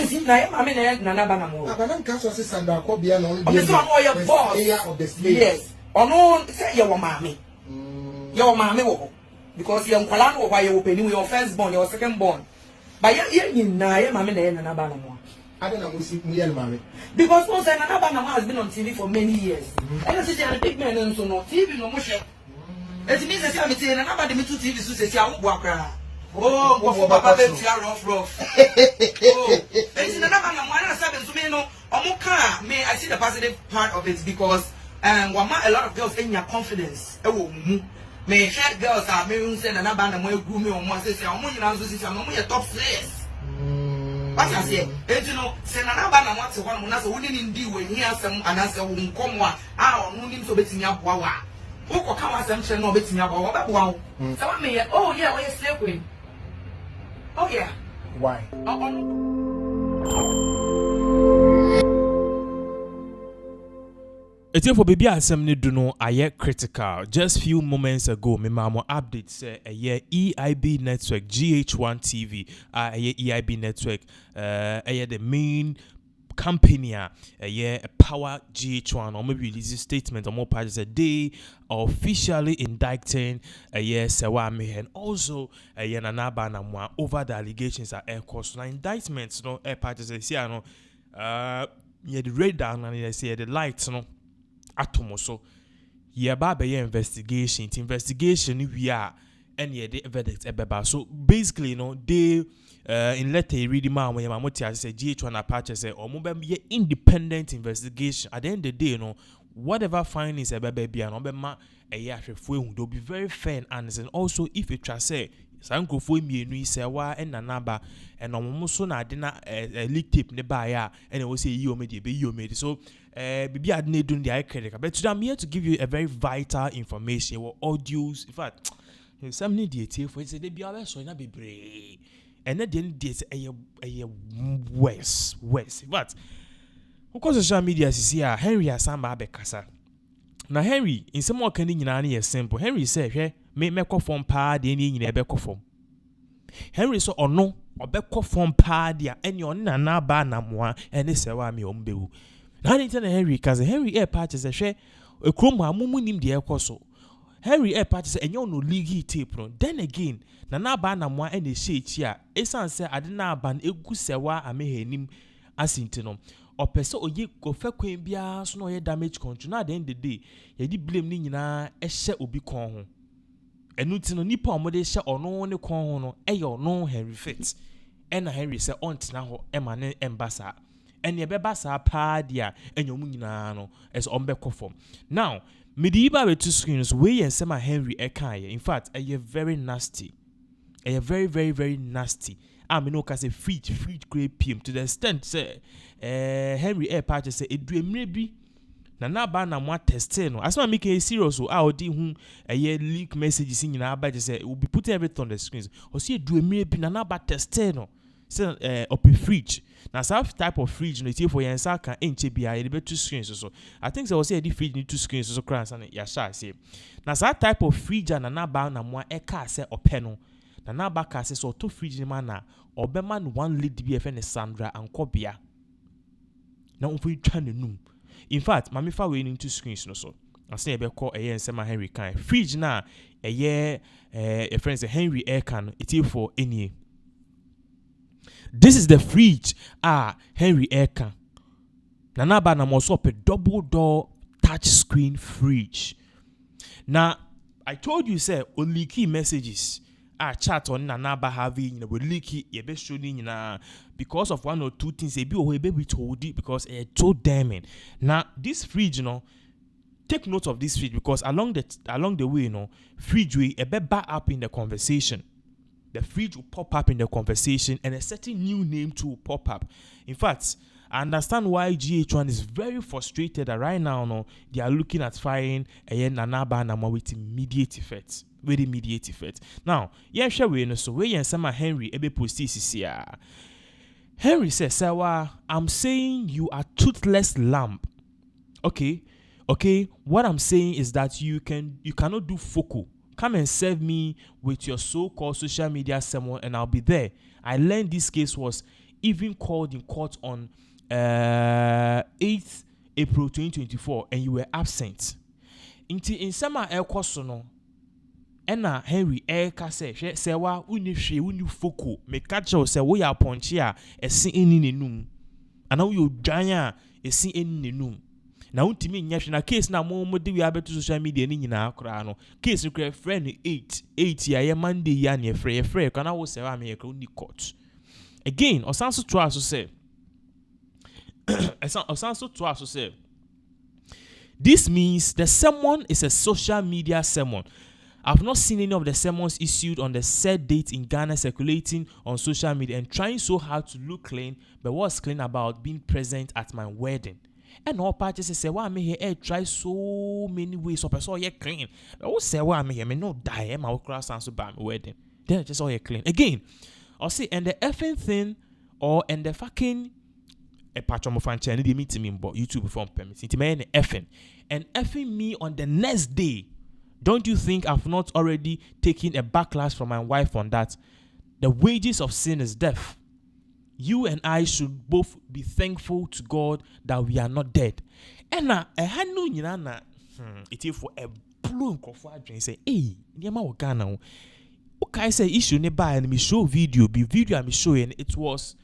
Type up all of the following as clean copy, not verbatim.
see na I mean Nana Banamo. Abanam Castle Sandra Cobia no. This one all your boss. Of the slave. Yes. Or no say your mommy. Your mommy wo. Because your kwala why you open your first born, your second born. But you na your mommy na Nana Banamo. I don't know who's mommy. Because once Nana Banamo has been on TV for many years. I don't see a big man and so no TV no more. It means that I'm saying Nana Banamo to TV so say I walk around. Oh, what Papa Betty rough. Oh, it's another one. I'm saying to me, no, may I see the positive part of it because a lot of girls in your confidence. Oh, may head girls are maybe saying another band and more gloomy on one say, I'm going to top players. What I say, you know, send another band and what's one month, wouldn't indeed when he has some and answer won't come one. I don't need to bet in your power. Who can come as I'm no betting your power? Wow. Someone may, oh, yeah, we're SlayQueens. Oh yeah. Why? It's for baby asem ni do no aye critical. Just few moments ago, me mama update say a year EIB network GH1 TV a year EIB network the main company a year power GH1 or maybe release a statement or more parties a day officially indicting a year Sewa and also a year Nanaba Namwa over the allegations at air cost. Now indictments no air parties say no yeah the radar and they say the lights no atomo so yeah baba investigation we are and yeah the verdict ebeba. So basically they in letter reading man when my mother say GH1 Apache say or mobile independent investigation at the end of the day whatever findings a baby and obema a year they'll be very fair and honest. And also if it try say sanko for me no say wa and nanaba and omoso na de na leak tape ne ba ya and it will say you made be you made so bibi adne doing the eye critic but today I'm here to give you a very vital information or audios in fact some need the for say they be always so na be brave and then this a worse but because social media is here Henry asamba abekasa na Henry in some more can nyina na simple Henry say hwe me mekọ form pa de ni nyina ebekọ form Henry so ono obekọ form pa de any on na ba na moa ene sewa me ombewu na ni tell Henry cause Henry air party say hwe ekrom amumu nim de ekoso Henry air party say enyo no league tape no then again na ba na moa ene shechi a esan say ade na ba na egu sewa amehanim asinti no opese oye kofa kwen bia so no ye damage control na at the end of the day ye di blame ni nyina ehye obi kon ho enu ti no nipa omode hye ono ne kon ho no eye ono Henry fit ena Henry say ontina ho ema ne embasa ene ye beba sa pa dia enyo mu nyina no es ombekọ form now mediba be two screens we yen sema Henry ekan in fact eye very nasty eye very very very nasty I mean, no, cause a fridge great PM to the extent say, Henry air party say it do maybe na ba na mo test no. As I make a serious so I di hu a year leak messages in na ba say will be putting everything on the screens. Or see do maybe na ba test no. Say up a fridge. Now some type of fridge no it for your answer can enche bia e be two screens so. I think so say the fridge need two screens so cross and ya sha say. Now that type of fridge na ba na mo e ka say openo. Na baka says so to fridge man obeman one lead BFN Sandra and Kobia. Now if we try to num. In fact, mami fa we into screens no so. I say be call a year and say my Henry kind. Fridge na a year a friend say Henry air can it for any. This is the fridge Henry air can. Na ba na mo so a double door touch screen fridge. Now I told you say only key messages chat on Nanaba having we leaky ye be showing because of one or two things they be told it because it's so damning. Now this fridge take note of this fridge because along the way fridge will a bit back up in the conversation. The fridge will pop up in the conversation and a certain new name too will pop up. In fact, I understand why GH1 is very frustrated that right now they are looking at firing a Nanaba Nama with immediate effects. Very immediate effect. Now, yeah, share we no so we and some Henry ebe post this here. Henry says, "Sawa, I'm saying you are toothless lamb." Okay. What I'm saying is that you cannot do focal. Come and serve me with your so-called social media someone, and I'll be there. I learned this case was even called in court on 8th April 2024 and you were absent. In summer air course no. Ena Henry ka se wa uni foko me catch you se we ya ponchi a esi eni nenum ana we odwan a esi eni nenum na untimi nya hwe na case na mo de we abeto social media ni nyina akra no case kra friend 8 ya ye Monday ya na free kana wo se wa me kra uni court again osanso to aso se osanso to aso se this means the sermon is a social media sermon. I've not seen any of the sermons issued on the said date in Ghana circulating on social media and trying so hard to look clean, but what's clean about being present at my wedding? And all parties say, "Why me here? Try so many ways so person you clean." But what say why me here? Me no die. My class answer by my wedding. Then just all you clean again. I'll say and the effing thing or and the fucking a patch of my fan channel. They meet me but YouTube from permits. It's me effing and effing me on the next day. Don't you think I've not already taken a backlash from my wife on that? The wages of sin is death. You and I should both be thankful to God that we are not dead. And now, it is for a blue and say, hey, Niama Wakana. Okay, say issue nearby and me show video, I'm showing it was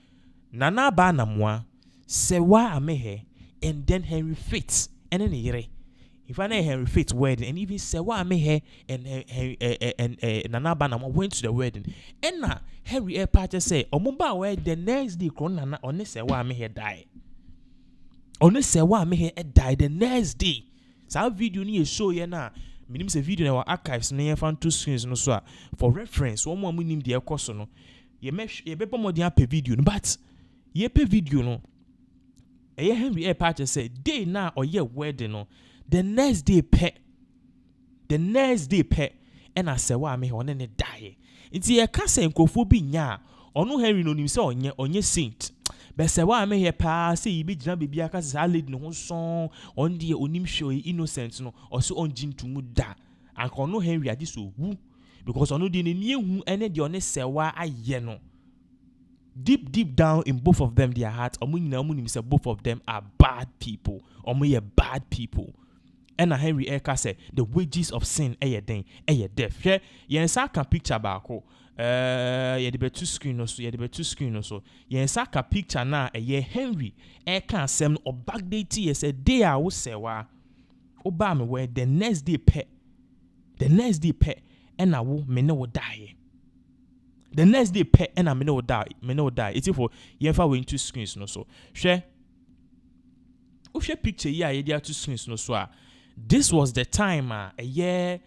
Nana Banamwa, Sewa Amehe, and then Henry Fitz, and then Yere. If I know Henry Faith's wedding, and even Sewa Mehe and Nana Banama went to the wedding, and now Henry Airpart say, "Omumba where the next day, Nana on Sewa Mehe die. On Sewa Mehe die the next day." So video ni show ya na. Minim se video na wa archives na fan 2 screens no so for reference. One more minim de ekoso no. Ye be more than pe video, but ye pe video no. Henry Airpart say day na or ye wedding no. The next day and I say why me on any die. It's a cassa and cofobi nya or no Henry no himself on your saint. But say why me here pass say be jam baby aka salad no song on the onim show innocent no or so on jin to muda and no Henry at this woo because on no the new any the honest say why I no. Deep down in both of them their hearts say both of them are bad people or me bad people. And Henry Eka said the wages of sin death. Here, yensa can picture bako. The better screen also. Yensa can picture na Henry Eka sem or backdate yes a day I will say wa. Obama where the next day and I will me no die. The next day and I me no die. It's for yenfa we 2 screens no so. Share. Share picture there 2 screens no so. This was the time you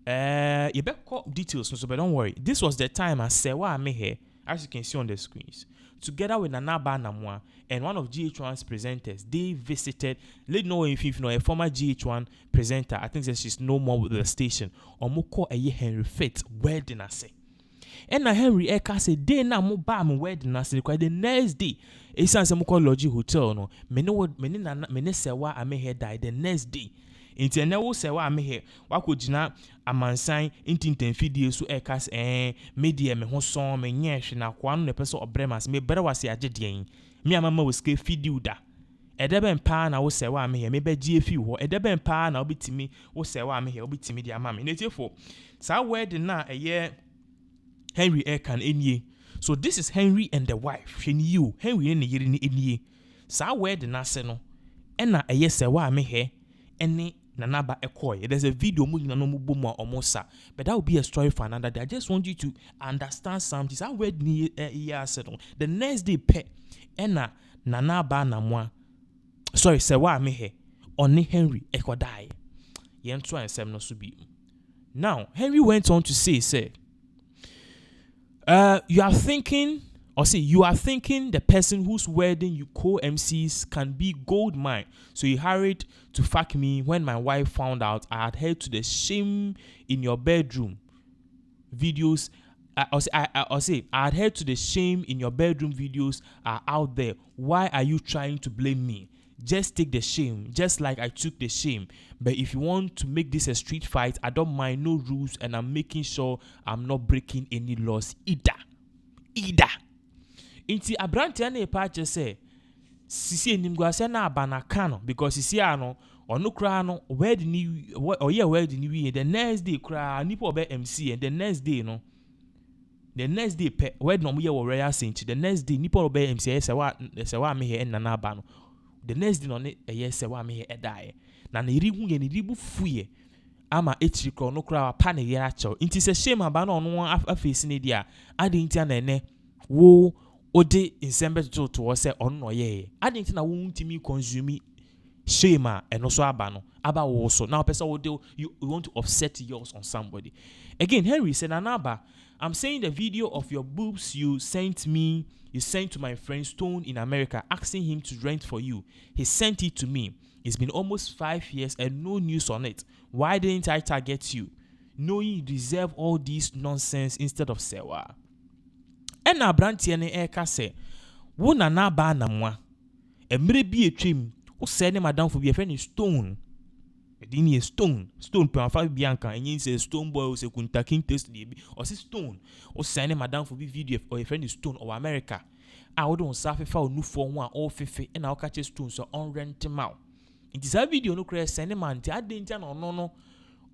better call details so but don't worry. This was the time Sewa Mehe, as you can see on the screens, together with Nana Banamwa and one of GH1's presenters, they visited. Let know if you know a former GH1 presenter. I think that she's no more with the station. Or moko Henry Fitz wedding I say. And Henry Eka said, "Day na mo ba mo wedding I say the next day." It sounds like moko Lodge Hotel no. Mene Sewa Mehe died the next day. Inti ene wo se wa me he wakogina amansan intinten fidie so ekas media me ho son me nyehwe na kwa no pese obremas me bere wase agedien me amama wo ske fidie da edeben pa na wo se wa me he me be gie fi ho edeben pa na obitimi wo se wa me he obitimi di amame netifo sa wedding na Henry Ekan enie. So this is Henry and the wife. You Henry and yiri ni enie. Sa wedding na se no ena se wa me he ene Nanaba Ekoy. There's a video moving on Mubuma or Mosa, but that will be a story for another day. I just want you to understand something. I read me settle. The next day, Ena Nanaba Namwa. Sorry, Sewa Mehe. Only Henry Ekodai. Yen try and sem no subi. Now, Henry went on to say, you are thinking the person whose wedding you co-MCs can be gold mine. So you hurried to fuck me when my wife found out I had heard to the shame in your bedroom videos. I had heard to the shame in your bedroom videos are out there. Why are you trying to blame me? Just take the shame, just like I took the shame. But if you want to make this a street fight, I don't mind, no rules, and I'm making sure I'm not breaking any laws either. Inti abrante na epache say sisi enimguase na abanaka no because sisi ano ono kra no where the new where the new the next day kra nipo be MC and the next day no the next day where no ye wo royal saint the next day nipo be MC say wa me he na aba no the next day no ne say wa me he edae na na iri hu ye ne ribu fuye ama etri kro no kra pa ne ye acho inti se shame aba no no afesi ne dia ade inti na ene wo ode insembe to say on no ye ade inti na wo ntimi consume shame and also aba also now person you want to offset yours on somebody again. Henry said anaba I'm saying the video of your boobs you sent to my friend Stone in America asking him to rent for you. He sent it to me. It's been almost 5 years and no news on it. Why didn't I target you knowing you deserve all this nonsense instead of sewa? And na brantie ne eka se wo na na ba na mwa emre bi etwem wo se ne madam for bi friend is Stone edini Stone pe afa bianca enyin say Stone boy o se kunta king test dey bi o se Stone wo se ne madam for bi video or a friend is Stone or America a wo don sa fefa onufo ho a o fefe na wo ka che Stone so on rent ma nti sa video no kra se ne man ti adentia no no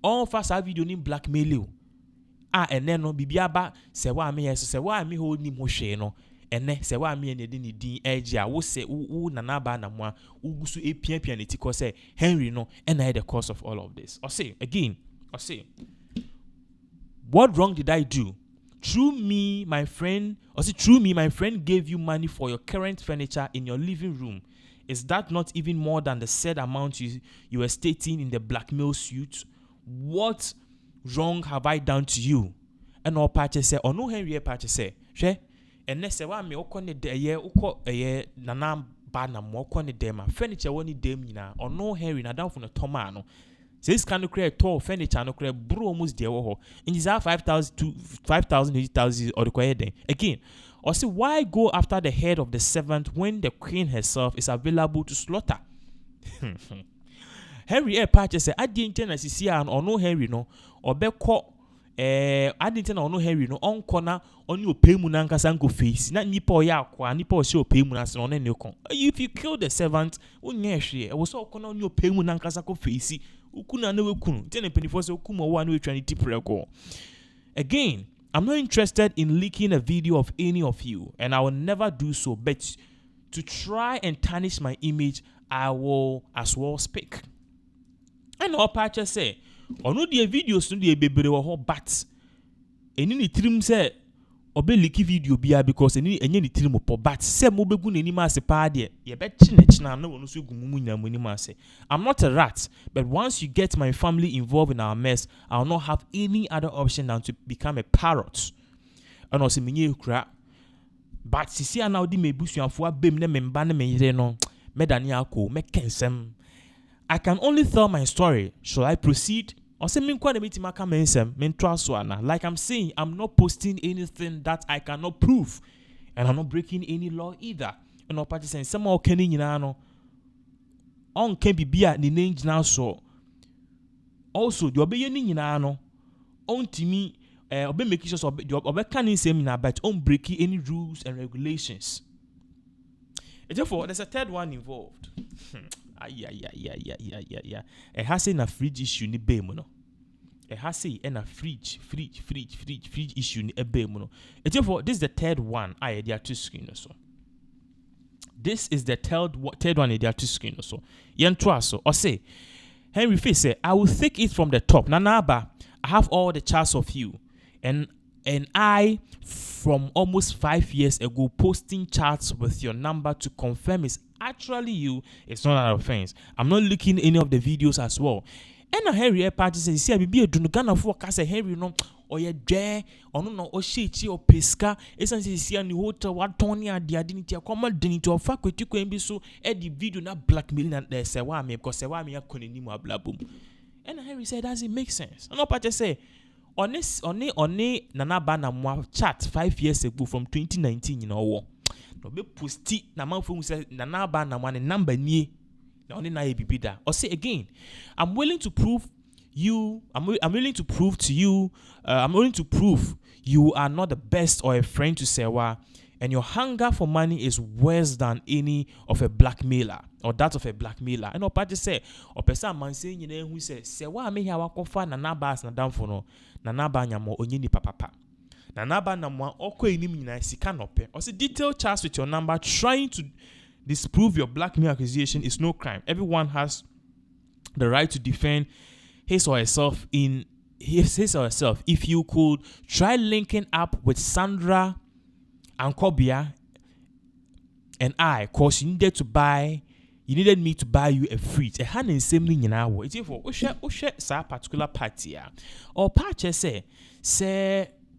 on fa sa video ni blackmail o ene no bibia ba se wa me yeso se wa me ho ni mo hwe no ene se wa me ne de ni din eje a wo se wo nana ba na mo a ugusu epiapia ne ti ko se Henry no ena the cause of all of this. I say what wrong did I do? Through me my friend gave you money for your current furniture in your living room. Is that not even more than the said amount you were stating in the blackmail suit? What wrong have I done to you? And all patches say, or no Henry patches say, she, and next one me okone de ye uko nana bana mo okone de ma furniture woni dem nyina or no Henry na down from the tomano. Says can create tall furniture no create bro almost there ho. In is 5,000 to 5,000 80,000 or the quiet again. Or say why go after the head of the servant when the queen herself is available to slaughter? Henry patches say I didn't na sisi an or no Henry no or be ko I didn't know Henry no on corner on your paymu nankasa go face na nipa ya kwa nipa show paymu na on any kon if you kill the servant onye hwe e was all corner on your paymu nankasa go face ukuna na wekunu ten penifo se ukuma wa na we try to prego again. I'm not interested in leaking a video of any of you and I will never do so, but to try and tarnish my image I will as well speak. And all patches say ono the videos no dey bebere wo ho but eni ni trim say obe leak video bia because eni enye ni trim po but say mo begu nani ma se pa de ye be china na wono so gumu nyam ni ma se. I'm not a rat, but once you get my family involved in our mess, I'll not have any other option than to become a parrot. And also menye kura but sisi ana odi mebusuafo abem na memba na meyire no medani akọ me kensem. I can only tell my story. Shall I proceed? Like I'm saying, I'm not posting anything that I cannot prove. And I'm not breaking any law either. And no party saying, some more kenny no on can be beer ni nange now so. Also, the obeying no on to me, obey making sure obey canning same na but on breaking any rules and regulations. And therefore, there's a third one involved. Yeah. It has a fridge issue ni bemuno. It has a fridge issue ni bemuno. And therefore, this is the third one. There are two screen or so. This is the third one. There are two screen or so. Yentwaso or say, Henry Face say, I will take it from the top. Nanaba, I have all the charts of you, and I from almost 5 years ago posting charts with your number to confirm it's actually you. It's not an offense. I'm not looking any of the videos as well. And a Henry party says, see, I be a Dunugana for Casa Henry no or ye dare or no or shitty or pesca. Essentially, see any hotel what Tony and the identity of common dignity of faculty can be so at the video not blackmailing and there's a wame because a wame a conenima blabum. And Henry said, does it make sense? And no party say, on nana bana mwa chat 5 years ago from 2019 you know no be posti na man for say nana bana mwa number nie na only na ebibida or say again I'm willing to prove you I'm willing to prove to you I'm willing to prove you are not the best or a friend to Sewa and your hunger for money is worse than any of a blackmailer or that of a blackmailer. And opati say, opesa man say nyina hu say wa me hia wakofa na nabas na damfo no na naba nyamo onye ni papa. Na naba na mo okọ enim nyina sika nope. Or say detailed chats with your number trying to disprove your blackmail accusation is no crime. Everyone has the right to defend his or herself. If you could try linking up with Sandra and Kobia and I, cause you needed me to buy you a fridge. A hand in same thing in our it's for sa particular party or patch say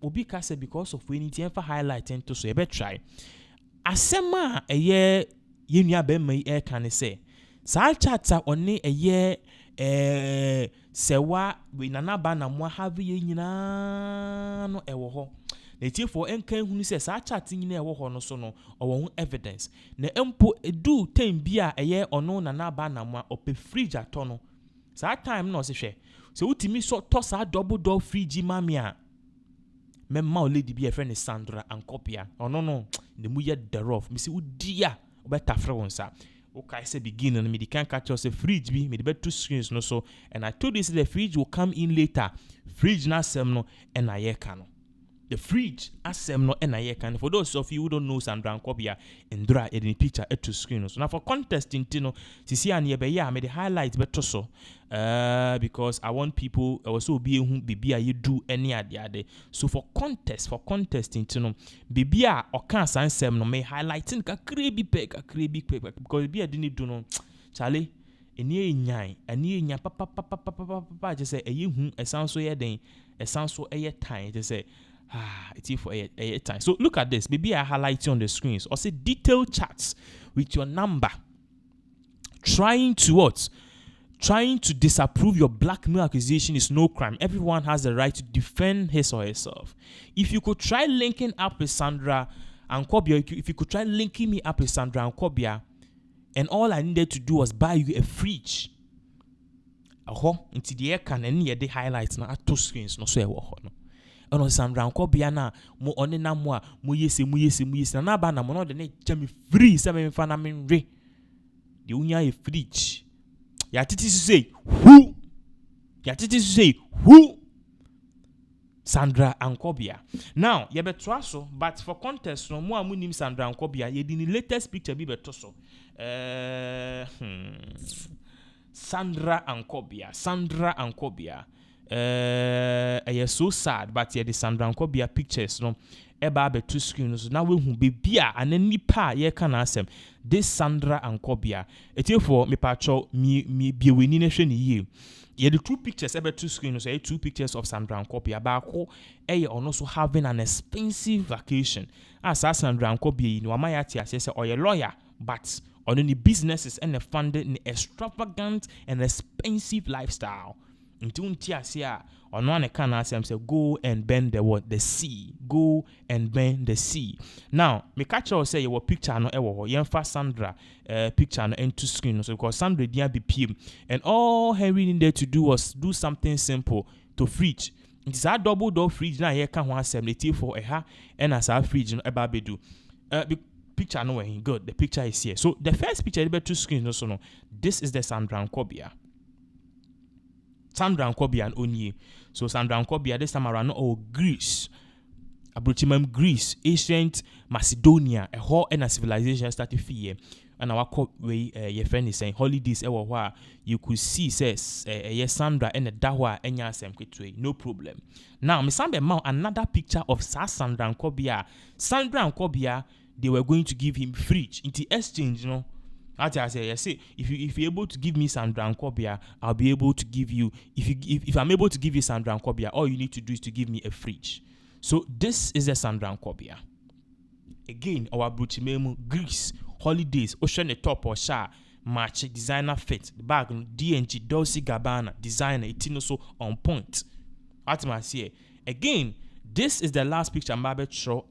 Obika say because of we need to highlight and to so you better try. Asema a year you be me air can say sa chata only a year sewa we nanaba na mo have ye nyina no ewo ho na tifo enkan hunu se sa chatting nyina ewo ho no so no owo evidence na empo edu time bia eye ono nanaba na mo ope fridge ato no sa time no se hwe se utimi so to sa double door fridge mami a memma o lady bi e friend Sandra and Kopia ono no ne mu ye thereof mi se udia obetafre won sa. Okay, I said beginning, and me can catch us a fridge be me the bed 2 screens no so, and I told you the fridge will come in later. Fridge na semno and I cano. The fridge as semno and I can. For those of you who don't know Sandra and Kobia and dry in the picture at 2 screens. So now for contesting Tino, see and yeah, me the highlights better so. Because I want people also be who be you do any other day. So for contesting Tino, be or can sign sem no may highlighting a creepy peg because be didn't do no Charlie. Enya papa just say a sound so yeah then a sound so a time just say it's for a time. So look at this. Maybe I highlight you on the screens or say detailed chats with your number trying to disapprove your blackmail accusation is no crime. Everyone has the right to defend his or herself. If you could try linking up with Sandra and Kobia, if you could try linking me up with Sandra and Kobia, and all I needed to do was buy you a fridge. Into the air can any the highlights na at 2 screens no so e wo no. Ono Sandra and Kobia na mo one na mo a mo yesi na ba na mo no de ne jam free se me fa na me nwe. De unya e fridge. Ya titi say who Sandra and Kobia. Now ye betra so but for contest no mo amunim Sandra and Kobia ye di ni latest picture bi beto so Sandra and Kobia so sad but ye the Sandra and Kobia pictures no eba be 2 screens now we hu bebia anani pa ye kan asem this Sandra and Kobia etefo me pacho mi bieweni na hwe ne yie ye the 2 pictures eba 2 screens so 2 pictures of Sandra and Kobia ba ko ono so having an expensive vacation as Sandra and Kobia ni wama ya ti ase say oye lawyer but on the businesses and funded an extravagant and expensive lifestyle. Unti asia on one can ask him say go and bend the sea. Go and bend the sea. Now, me catch you say your picture no ewo yemfa Sandra picture no into screen so because Sandra dia be PM and all Henry needed to do was do something simple to fridge. It is a double door fridge na here can one seventy for and as a fridge no eba bedu. Picture no way good. The picture is here. So the first picture is 2 screens no so no. This is the Sandra and Kobia. Sandra and Kobia and Onye. So Sandra and Kobia this time around Greece. Abrochimam Greece, ancient Macedonia, a whole and a civilization started fear. And our way your friend is saying holidays where you could see says yes Sandra and a dawa and yasem kwetwe no problem. Now me sambe mount another picture of Sandra and Kobia. Sandra and Kobia they were going to give him fridge in the exchange, you know. As I say, if you're able to give me Sandra and Kobia, I'll be able to give you. If I'm able to give you Sandra and Kobia, all you need to do is to give me a fridge. So this is the Sandra and Kobia. Again, our Bruchimemu Greece holidays, ocean the top or sha match designer fit the bag D&G Dolce Gabbana designer it so on point. What I say again, this is the last picture I'm about to show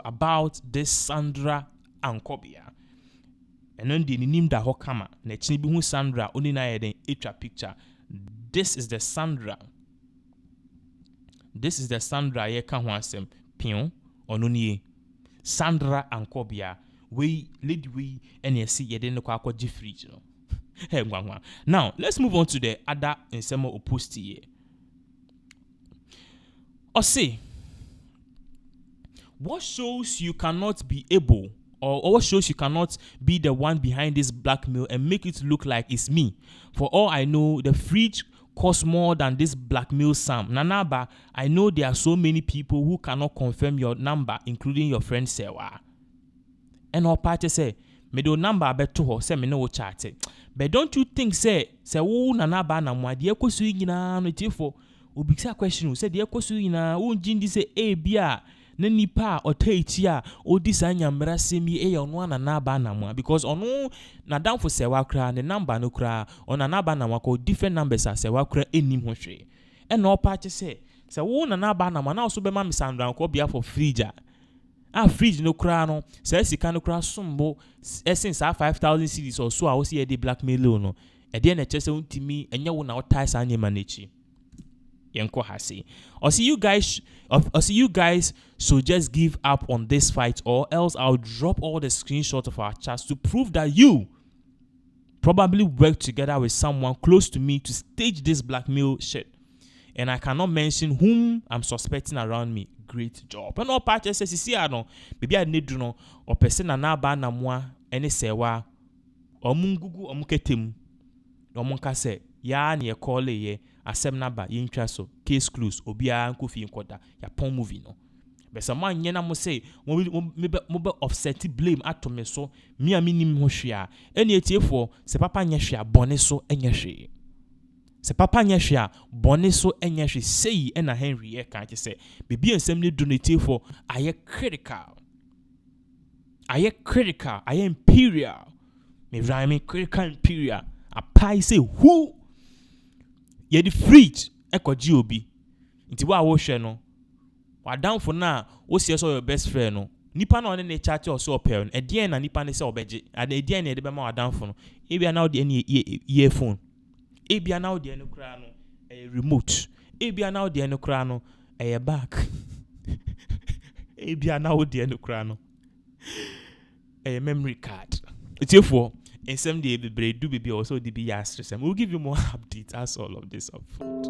about this Sandra and Kobia. And then the name da hokama na chini bi hu Sandra only na yeden etwa picture. This is the Sandra ye ka ho asem pion ono nie. Sandra and Kobia, we lady we and you see you didn't quite fridge, you know. Hey, now let's move on to the other in some opposed here. Or say, what shows you cannot be able, or what shows you cannot be the one behind this blackmail and make it look like it's me? For all I know, the fridge costs more than this blackmail Sam. Nanaba, I know there are so many people who cannot confirm your number, including your friend Sewa. And our party say, me do number bet to her, say me no chat. But don't you think say wo Nanaba na mwa die kosu nyina no tifo obisa question say die kosu nyina wo njindi say e bia na nipa otaitia odisa nyamra semi e ono Nanaba na mwa because ono na down for Sewa kra the number no kra on Nanaba na mwa ko different numbers as Sewa kra enim ho hwe e no party say wo Nanaba na mwa na so be ma misandran ko bia for fridge fridge no kra no say sika no kra sombo essence 5,000 cedis or so a wo see the blackmail no e dey na chese untimi enye wo na wo tie sa nyema nechi yenko hase or see you guys so just give up on this fight or else I'll drop all the screenshots of our chats to prove that you probably worked together with someone close to me to stage this blackmail shit and I cannot mention whom I'm suspecting around me. Great job. And all parties says, see, I know, maybe I need to know, or person na ba na mwa, any sewa, or mungugu, or muketim, or munka se, ya ni call ye, asem naba, so case clues, obia, kufi in quarter, ya pon movie no. But some man yena mo say, maybe offset blame at me so, me a minim hoshia, any for, se papa nyashia, boneso, enyashi. Se papa nyashia boneso enyashi sei na Henry e kan say bibi ensem ne donate for aye critical aye imperial me rhyme critical imperial apai say who ye the fridge e koji obi nti wa wo hwe no wa down for na wo see so your best friend no nipa na one ne chat or so opel e dey na nipa ne say obeje and e dey na e dey be ma wa down for no e bia na dey any earphone ebia now the enukra no remote ebia now the enukra no back ebia now the enukra no memory card therefore in some day be do be also the be we'll give you more updates as all of this upfront.